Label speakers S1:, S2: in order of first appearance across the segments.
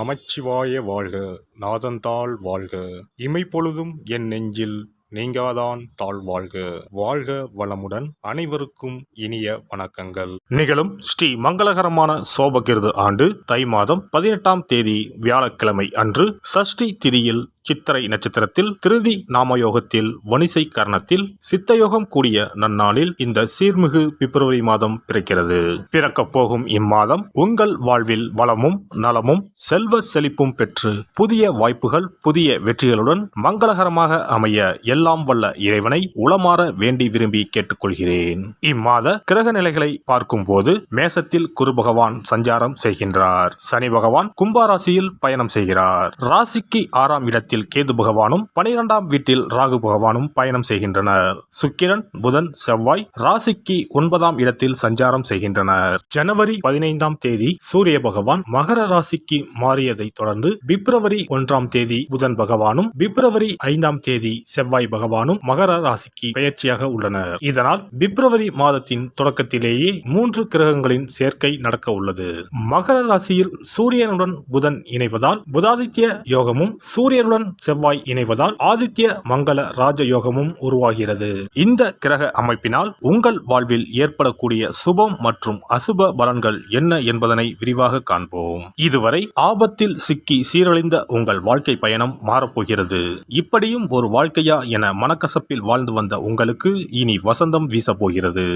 S1: நமச்சிவாய வாழ்க. நாதந்தாள் வாழ்க. இமைப்பொழுதும் என் நெஞ்சில் நீங்காதான் தாழ்வாழ்க. வாழ்க வளமுடன். அனைவருக்கும் இனிய வணக்கங்கள். நிகழும் ஸ்ரீ மங்களகரமான சோபகிருது ஆண்டு தை மாதம் 18ஆம் தேதி வியாழக்கிழமை அன்று சஷ்டி திதியில் சித்திரை நட்சத்திரத்தில் திருதி நாமயோகத்தில் வணிசை கரணத்தில் சித்தயோகம் கூடிய நன்னாளில் இந்த சீர்மிகு பிப்ரவரி மாதம் பிறக்கிறது. பிறக்கப் போகும் இம்மாதம் உங்கள் வாழ்வில் வளமும் நலமும் செல்வ செழிப்பும் பெற்று புதிய வாய்ப்புகள் புதிய வெற்றிகளுடன் மங்களகரமாக அமைய எல்லாம் வல்ல இறைவனை உளமாற வேண்டி விரும்பி கேட்டுக்கொள்கிறேன். இம்மாத கிரக நிலைகளை பார்க்கும் போது மேசத்தில் குரு பகவான் சஞ்சாரம் செய்கின்றார். சனி பகவான் கும்பாராசியில் பயணம் செய்கிறார். ராசிக்கு 6ஆம் இடத்தில் கேது பகவானும் 12ஆம் வீட்டில் ராகு பகவானும் பயணம் செய்கின்றனர். சுக்கிரன் புதன் செவ்வாய் ராசிக்கு 9ஆம் இடத்தில் சஞ்சாரம் செய்கின்றனர். ஜனவரி 15ஆம் தேதி சூரிய பகவான் மகர ராசிக்கு மாறியதை தொடர்ந்து பிப்ரவரி 1ஆம் தேதி புதன் பகவானும் பிப்ரவரி 5ஆம் தேதி செவ்வாய் பகவானும் மகர ராசிக்கு பெயர்ச்சியாக உள்ளனர். இதனால் பிப்ரவரி மாதத்தின் தொடக்கத்திலேயே 3 கிரகங்களின் சேர்க்கை நடக்க உள்ளது. மகர ராசியில் சூரியனுடன் புதன் இணைவதால் புதாதித்ய யோகமும் சூரியனுடன் செவ்வாய் இணைவதால் ஆதித்ய மங்கள ராஜ யோகமும் உருவாகிறது. இந்த கிரக அமைப்பினால் உங்கள் வாழ்வில் ஏற்படக்கூடிய சுபம் மற்றும் அசுப பலன்கள் என்ன என்பதனை விரிவாக காண்போம். இதுவரை ஆபத்தில் சிக்கி சீரழிந்த உங்கள் வாழ்க்கை பயணம் மாறப்போகிறது. இப்படியும் ஒரு வாழ்க்கையா என மனக்கசப்பில் வாழ்ந்து வந்த உங்களுக்கு இனி வசந்தம் வீச போகிறது.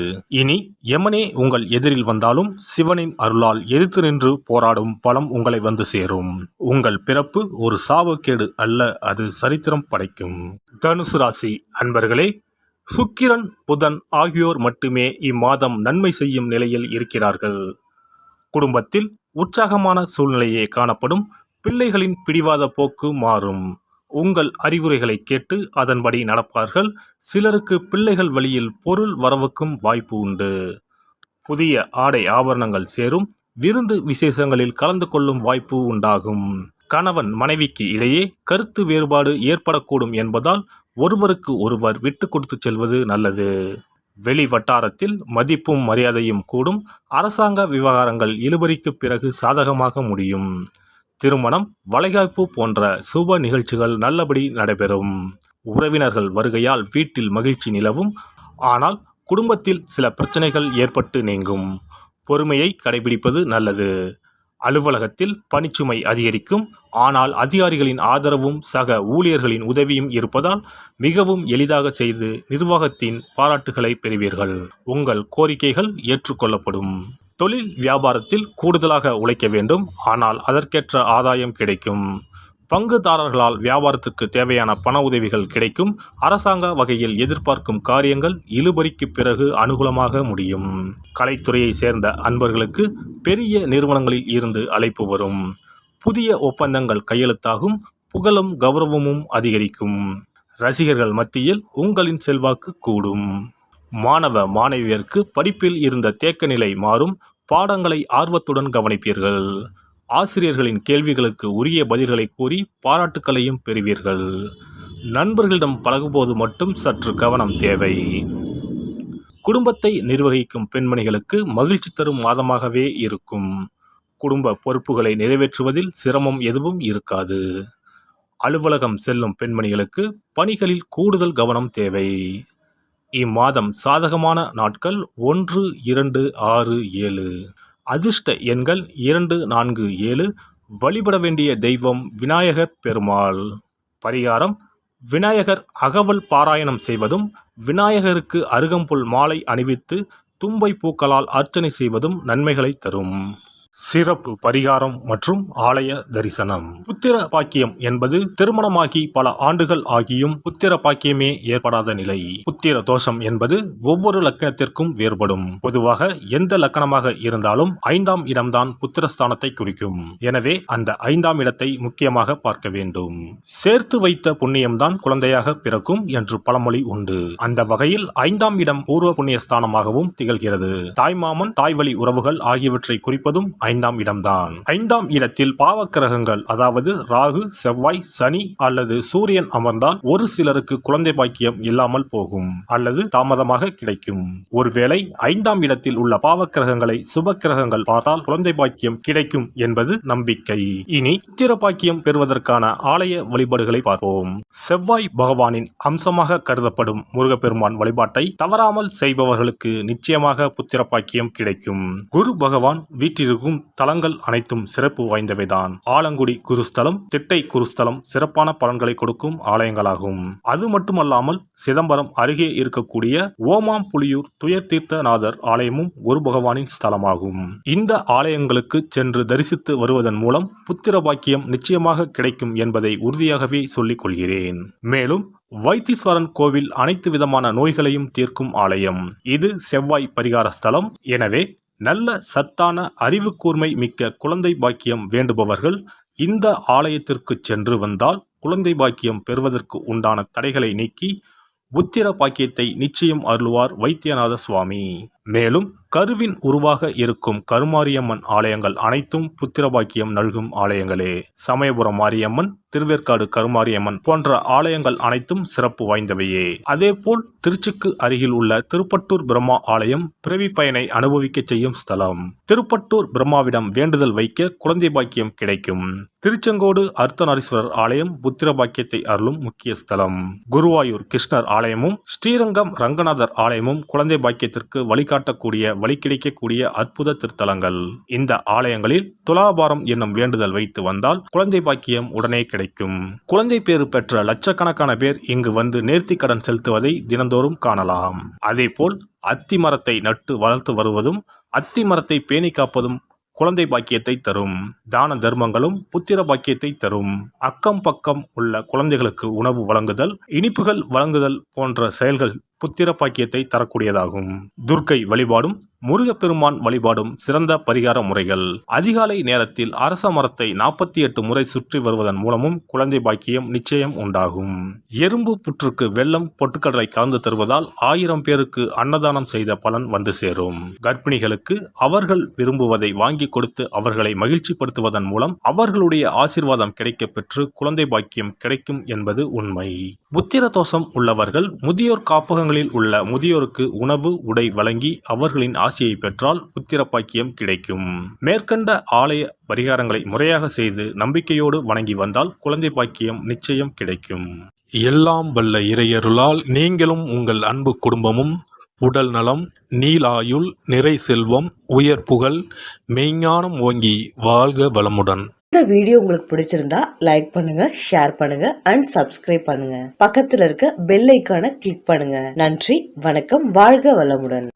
S1: இனி யமனே உங்கள் எதிரில் வந்தாலும் சிவனின் அருளால் எதிர்த்து நின்று போராடும் பலம் உங்களை வந்து சேரும். உங்கள் பிறப்பு ஒரு சாபக்கேடு அல்ல, அது சரித்திரம் படைக்கும். தனுசு ராசி அன்பர்களே, சுக்கிரன் புதன் ஆகியோர் மட்டுமே இம்மாதம் நன்மை செய்யும் நிலையில் இருக்கிறார்கள். குடும்பத்தில் உற்சாகமான சூழ்நிலையே காணப்படும். பிள்ளைகளின் பிடிவாத போக்கு மாறும். உங்கள் அறிவுரைகளை கேட்டு அதன்படி நடப்பார்கள். சிலருக்கு பிள்ளைகள் வழியில் பொருள் வரவுக்கும் வாய்ப்பு உண்டு. புதிய ஆடை ஆபரணங்கள் சேரும். விருந்து விசேஷங்களில் கலந்து கொள்ளும் வாய்ப்பு உண்டாகும். கணவன் மனைவிக்கு இடையே கருத்து வேறுபாடு ஏற்படக்கூடும் என்பதால் ஒருவருக்கு ஒருவர் விட்டு கொடுத்து செல்வது நல்லது. வெளி வட்டாரத்தில் மதிப்பும் மரியாதையும் கூடும். அரசாங்க விவகாரங்கள் இழுபறிக்கு பிறகு சாதகமாக முடியும். திருமணம் வளைகாப்பு போன்ற சுப நிகழ்ச்சிகள் நல்லபடி நடைபெறும். உறவினர்கள் வருகையால் வீட்டில் மகிழ்ச்சி நிலவும். ஆனால் குடும்பத்தில் சில பிரச்சனைகள் ஏற்பட்டு நீங்கும். பொறுமையை கடைபிடிப்பது நல்லது. அலுவலகத்தில் பணிச்சுமை அதிகரிக்கும். ஆனால் அதிகாரிகளின் ஆதரவும் சக ஊழியர்களின் உதவியும் இருப்பதால் மிகவும் எளிதாக செய்து நிர்வாகத்தின் பாராட்டுகளை பெறுவீர்கள். உங்கள் கோரிக்கைகள் ஏற்றுக்கொள்ளப்படும். தொழில் வியாபாரத்தில் கூடுதலாக உழைக்க வேண்டும். ஆனால் அதற்கேற்ற ஆதாயம் கிடைக்கும். பங்குதாரர்களால் வியாபாரத்துக்கு தேவையான பண உதவிகள் கிடைக்கும். அரசாங்க வகையில் எதிர்பார்க்கும் காரியங்கள் இழுபறிக்கு பிறகு அனுகூலமாக முடியும். கலைத்துறையை சேர்ந்த அன்பர்களுக்கு பெரிய நிறுவனங்களில் இருந்து அழைப்பு வரும். புதிய ஒப்பந்தங்கள் கையெழுத்தாகும். புகழும் கௌரவமும் அதிகரிக்கும். ரசிகர்கள் மத்தியில் உங்களின் செல்வாக்கு கூடும். மாணவ மாணவியருக்கு படிப்பில் இருந்த தேக்க நிலை மாறும். பாடங்களை ஆர்வத்துடன் கவனிப்பீர்கள். ஆசிரியர்களின் கேள்விகளுக்கு உரிய பதில்களை கூறி பாராட்டுக்களையும் பெறுவீர்கள். நண்பர்களிடம் பழகும்போது மட்டும் சற்று கவனம் தேவை. குடும்பத்தை நிர்வகிக்கும் பெண்மணிகளுக்கு மகிழ்ச்சி தரும் மாதமாகவே இருக்கும். குடும்ப பொறுப்புகளை நிறைவேற்றுவதில் சிரமம் எதுவும் இருக்காது. அலுவலகம் செல்லும் பெண்மணிகளுக்கு பணிகளில் கூடுதல் கவனம் தேவை. இம்மாதம் சாதகமான நாட்கள் 1, 2, 6, 7. அதிர்ஷ்ட எண்கள் 2, 4, 7. வழிபட வேண்டிய தெய்வம் விநாயகர் பெருமாள். பரிகாரம்: விநாயகர் அகவல் பாராயணம் செய்வதும் விநாயகருக்கு அருகம்புல் மாலை அணிவித்து தும்பை பூக்களால் அர்ச்சனை செய்வதும் நன்மைகளை தரும். சிறப்பு பரிகாரம் மற்றும் ஆலய தரிசனம். புத்திர பாக்கியம் என்பது திருமணமாகி பல ஆண்டுகள் ஆகியும் புத்திர பாக்கியமே ஏற்படாத நிலை. புத்திர தோஷம் என்பது ஒவ்வொரு லக்கணத்திற்கும் வேறுபடும். பொதுவாக எந்த லக்கணமாக இருந்தாலும் 5ஆம் இடம்தான் புத்திரஸ்தானத்தை குறிக்கும். எனவே அந்த 5ஆம் இடத்தை முக்கியமாக பார்க்க வேண்டும். சேர்த்து வைத்த புண்ணியம்தான் குழந்தையாக பிறக்கும் என்று பழமொழி உண்டு. அந்த வகையில் 5ஆம் இடம் பூர்வ புண்ணியஸ்தானமாகவும் திகழ்கிறது. தாய்மாமன் தாய்வழி உறவுகள் ஆகியவற்றை குறிப்பதும் 5ஆம் இடம்தான். 5ஆம் இடத்தில் பாவக்கிரகங்கள் அதாவது ராகு, செவ்வாய், சனி அல்லது சூரியன் அமர்ந்தால் ஒரு சிலருக்கு குழந்தை பாக்கியம் இல்லாமல் போகும் அல்லது தாமதமாக கிடைக்கும். ஒருவேளை 5ஆம் இடத்தில் உள்ள பாவக்கிரகங்களை சுப கிரகங்கள் பார்த்தால் குழந்தை பாக்கியம் கிடைக்கும் என்பது நம்பிக்கை. இனி புத்திர பாக்கியம் பெறுவதற்கான ஆலய வழிபாடுகளை பார்ப்போம். செவ்வாய் பகவானின் அம்சமாக கருதப்படும் முருகப்பெருமான் வழிபாட்டை தவறாமல் செய்பவர்களுக்கு நிச்சயமாக புத்திர பாக்கியம் கிடைக்கும். குரு பகவான் வீற்றிருக்கும் தலங்கள் அனைத்தும் சிறப்பு வாய்ந்தவைதான். ஆலங்குடி குருஸ்தலம், திட்டை குருஸ்தலம் சிறப்பான பலன்களை கொடுக்கும் ஆலயங்களாகும். அது மட்டுமல்லாமல் சிதம்பரம் அருகே இருக்கக்கூடிய ஓமாம்புலியூர் துயர்தீர்த்தநாதர் ஆலயமும் குரு பகவானின் ஸ்தலமாகும். இந்த ஆலயங்களுக்கு சென்று தரிசித்து வருவதன் மூலம் புத்திர பாக்கியம் நிச்சயமாக கிடைக்கும் என்பதை உறுதியாகவே சொல்லிக் கொள்கிறேன். மேலும் வைத்தீஸ்வரன் கோவில் அனைத்து விதமான நோய்களையும் தீர்க்கும் ஆலயம். இது செவ்வாய் பரிகார ஸ்தலம். எனவே நல்ல சத்தான அறிவு கூர்மை மிக்க குழந்தை பாக்கியம் வேண்டுபவர்கள் இந்த ஆலயத்திற்கு சென்று வந்தால் குழந்தை பாக்கியம் பெறுவதற்கு உண்டான தடைகளை நீக்கி புத்திர பாக்கியத்தை நிச்சயம் அருள்வார் வைத்தியநாத சுவாமி. மேலும் கருவின் உருவாக இருக்கும் கருமாரியம்மன் ஆலயங்கள் அனைத்தும் புத்திர பாக்கியம் நல்கும் ஆலயங்களே. சமயபுரம் மாரியம்மன், திருவேற்காடு கருமாரியம்மன் போன்ற ஆலயங்கள் அனைத்தும் சிறப்பு வாய்ந்தவையே. அதேபோல் திருச்சிக்கு அருகில் உள்ள திருப்பட்டூர் பிரம்மா ஆலயம் பிறவி பயனை அனுபவிக்க செய்யும் ஸ்தலம். திருப்பட்டூர் பிரம்மாவிடம் வேண்டுதல் வைக்க குழந்தை பாக்கியம் கிடைக்கும். திருச்செங்கோடு அர்த்தநாரீஸ்வரர் ஆலயம் புத்திர பாக்கியத்தை அருளும் முக்கிய ஸ்தலம். குருவாயூர் கிருஷ்ணர் ஆலயமும் ஸ்ரீரங்கம் ரங்கநாதர் ஆலயமும் குழந்தை பாக்கியத்திற்கு வழிகாட்டக்கூடிய வழி கிடைக்கக்கூடிய அற்புத திருத்தலங்கள். இந்த ஆலயங்களில் துலாபாரம் என்னும் வேண்டுதல் வைத்து வந்தால் குழந்தை பாக்கியம் உடனே கிடைக்கும். குழந்தை பேறு பெற்ற லட்சக்கணக்கான பேர் இங்கு வந்து நேர்த்தி கடன் செலுத்துவதை தினந்தோறும் காணலாம். அதேபோல் அத்தி மரத்தை நட்டு வளர்த்து வருவதும் அத்தி மரத்தை பேணி காப்பதும் குழந்தை பாக்கியத்தை தரும். தான தர்மங்களும் புத்திர பாக்கியத்தை தரும். அக்கம் பக்கம் உள்ள குழந்தைகளுக்கு உணவு வழங்குதல், இனிப்புகள் வழங்குதல் போன்ற செயல்கள் புத்திர பாக்கியத்தை தரக்கூடியதாகும். துர்க்கை வழிபாடும் முருகப்பெருமான் வழிபாடும் சிறந்த பரிகார முறைகள். அதிகாலை நேரத்தில் அரச மரத்தை 48 முறை சுற்றி வருவதன் மூலமும் குழந்தை பாக்கியம் நிச்சயம் உண்டாகும். எறும்பு புற்றுக்கு வெல்லம் பொட்டுக்கடலை கலந்து தருவதால் 1000 பேருக்கு அன்னதானம் செய்த பலன் வந்து சேரும். கர்ப்பிணிகளுக்கு அவர்கள் விரும்புவதை வாங்கி கொடுத்து அவர்களை மகிழ்ச்சிப்படுத்துவதன் மூலம் அவர்களுடைய ஆசீர்வாதம் கிடைக்க பெற்று குழந்தை பாக்கியம் கிடைக்கும் என்பது உண்மை. புத்திர தோஷம் உள்ளவர்கள் முதியோர் காப்பகங்களில் உள்ள முதியோருக்கு உணவு உடை வழங்கி அவர்களின் ஆசையை பெற்றால் புத்திர பாக்கியம் கிடைக்கும். மேற்கண்ட ஆலய பரிகாரங்களை முறையாக செய்து நம்பிக்கையோடு வணங்கி வந்தால் குழந்தை பாக்கியம் நிச்சயம் கிடைக்கும்.
S2: எல்லாம் வல்ல இறையருளால் நீங்களும் உங்கள் அன்பு குடும்பமும் உடல் நலம், நீலாயுள், நிறை செல்வம், உயர் புகழ், மெய்ஞானம் ஓங்கி வாழ்க வளமுடன்.
S3: இந்த வீடியோ உங்களுக்கு பிடிச்சிருந்தா லைக் பண்ணுங்க, ஷேர் பண்ணுங்க அண்ட் சப்ஸ்கிரைப் பண்ணுங்க. பக்கத்துல இருக்க பெல் ஐகானை கிளிக் பண்ணுங்க. நன்றி, வணக்கம், வாழ்க வளமுடன்.